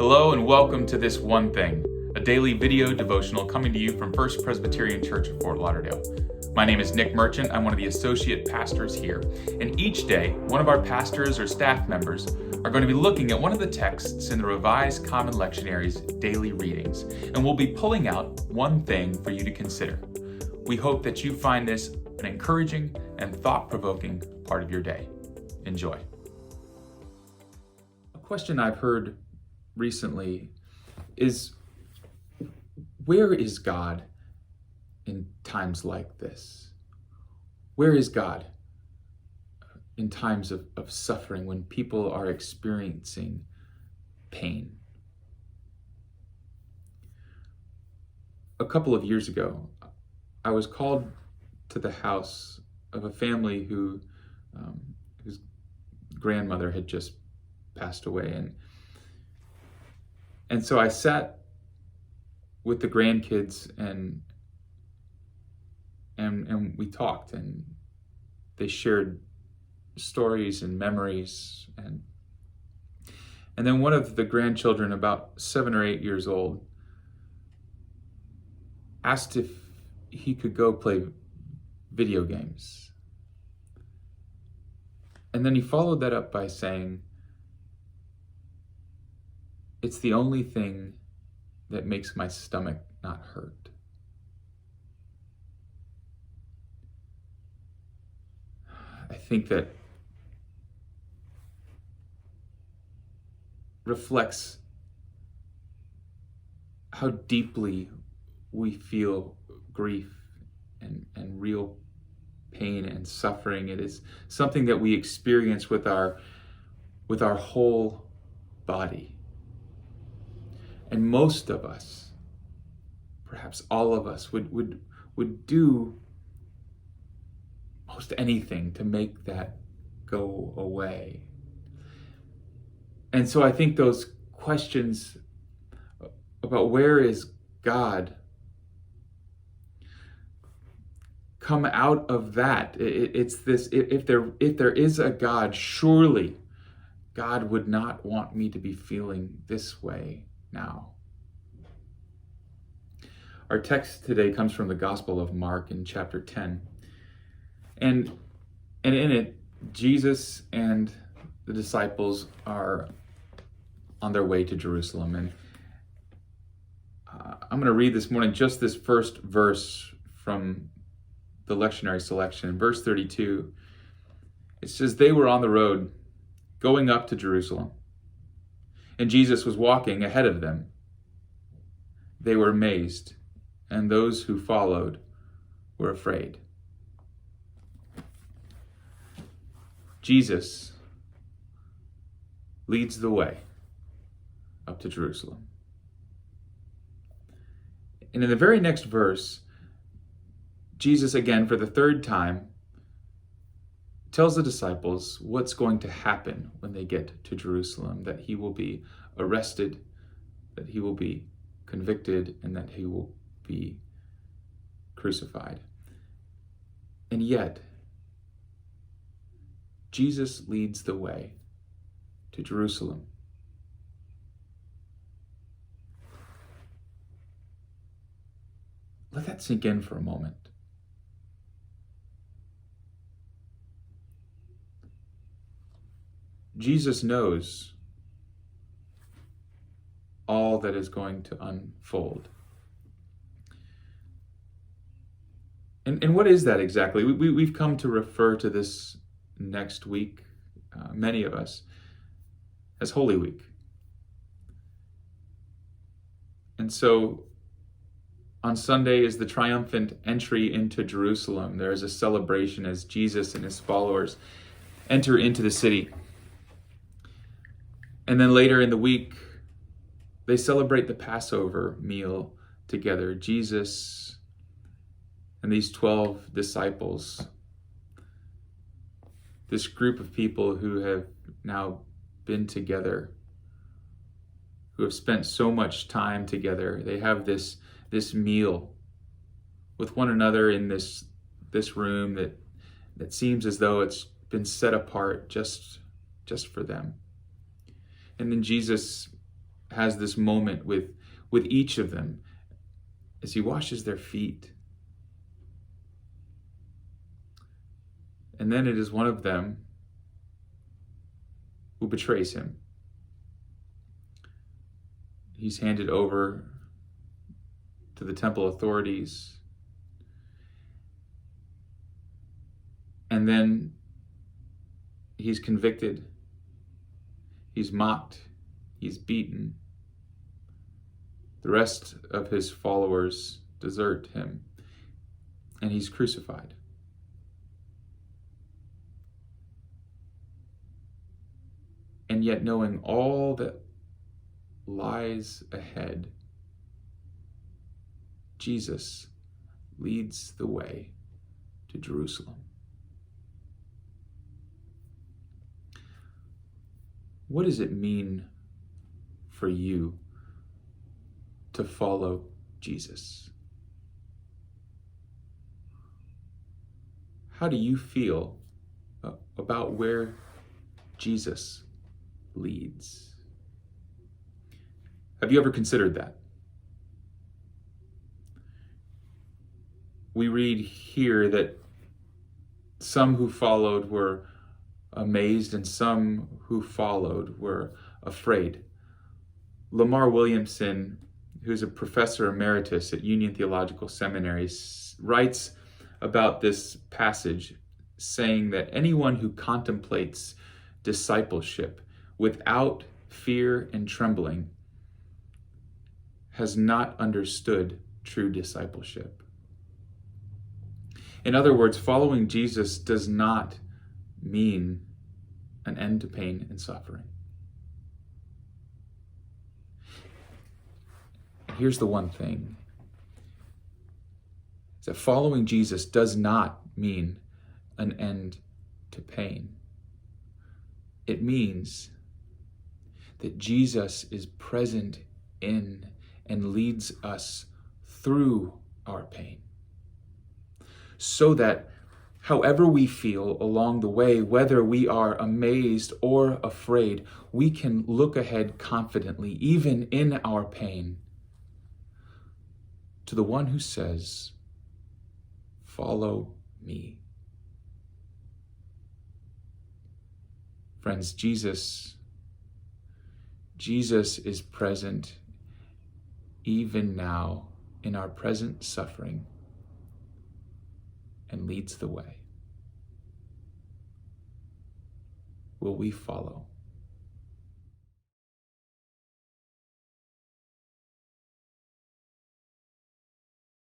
Hello and welcome to This One Thing, a daily video devotional coming to you from First Presbyterian Church of Fort Lauderdale. My name is Nick Merchant. I'm one of the associate pastors here. And each day, one of our pastors or staff members are going to be looking at one of the texts in the Revised Common Lectionary's daily readings, and we'll be pulling out one thing for you to consider. We hope that you find this an encouraging and thought-provoking part of your day. Enjoy. A question I've heard recently is, where is God in times like this? Where is God in times of suffering, when people are experiencing pain? A couple of years ago, I was called to the house of a family whose grandmother had just passed away, and so I sat with the grandkids and we talked, and they shared stories and memories, and then one of the grandchildren, about 7 or 8 years old, asked if he could go play video games. And then he followed that up by saying, "It's the only thing that makes my stomach not hurt." I think that reflects how deeply we feel grief and real pain and suffering. It is something that we experience with our whole body. And most of us, perhaps all of us, would do most anything to make that go away. And so I think those questions about where is God come out of that. It's this: if there is a God, surely God would not want me to be feeling this way now. Our text today comes from the Gospel of Mark in chapter 10. And in it, Jesus and the disciples are on their way to Jerusalem. And I'm going to read this morning just this first verse from the lectionary selection. Verse 32, it says, "They were on the road going up to Jerusalem, and Jesus was walking ahead of them. They were amazed, and those who followed were afraid." Jesus leads the way up to Jerusalem. And in the very next verse, Jesus, again, for the third time, tells the disciples what's going to happen when they get to Jerusalem, that he will be arrested, that he will be convicted, and that he will be crucified. And yet, Jesus leads the way to Jerusalem. Let that sink in for a moment. Jesus knows all that is going to unfold. And what is that exactly? We've come to refer to this next week, many of us, as Holy Week. And so on Sunday is the triumphant entry into Jerusalem. There is a celebration as Jesus and his followers enter into the city. And then later in the week, they celebrate the Passover meal together. Jesus and these 12 disciples, this group of people who have now been together, who have spent so much time together, they have this meal with one another in this room that seems as though it's been set apart just for them. And then Jesus has this moment with each of them as he washes their feet. And then it is one of them who betrays him. He's handed over to the temple authorities. And then he's convicted. He's mocked. He's beaten. The rest of his followers desert him, and he's crucified. And yet, knowing all that lies ahead, Jesus leads the way to Jerusalem. What does it mean for you to follow Jesus? How do you feel about where Jesus leads? Have you ever considered that? We read here that some who followed were amazed and some who followed were afraid. Lamar Williamson, who's a professor emeritus at Union Theological Seminary, writes about this passage, saying that anyone who contemplates discipleship without fear and trembling has not understood true discipleship. In other words, following Jesus does not mean an end to pain and suffering. Here's the one thing, is that following Jesus does not mean an end to pain. It means that Jesus is present in and leads us through our pain, so that however we feel along the way, whether we are amazed or afraid, we can look ahead confidently, even in our pain, to the one who says, "Follow me." Friends, Jesus is present even now in our present suffering and leads the way. Will we follow?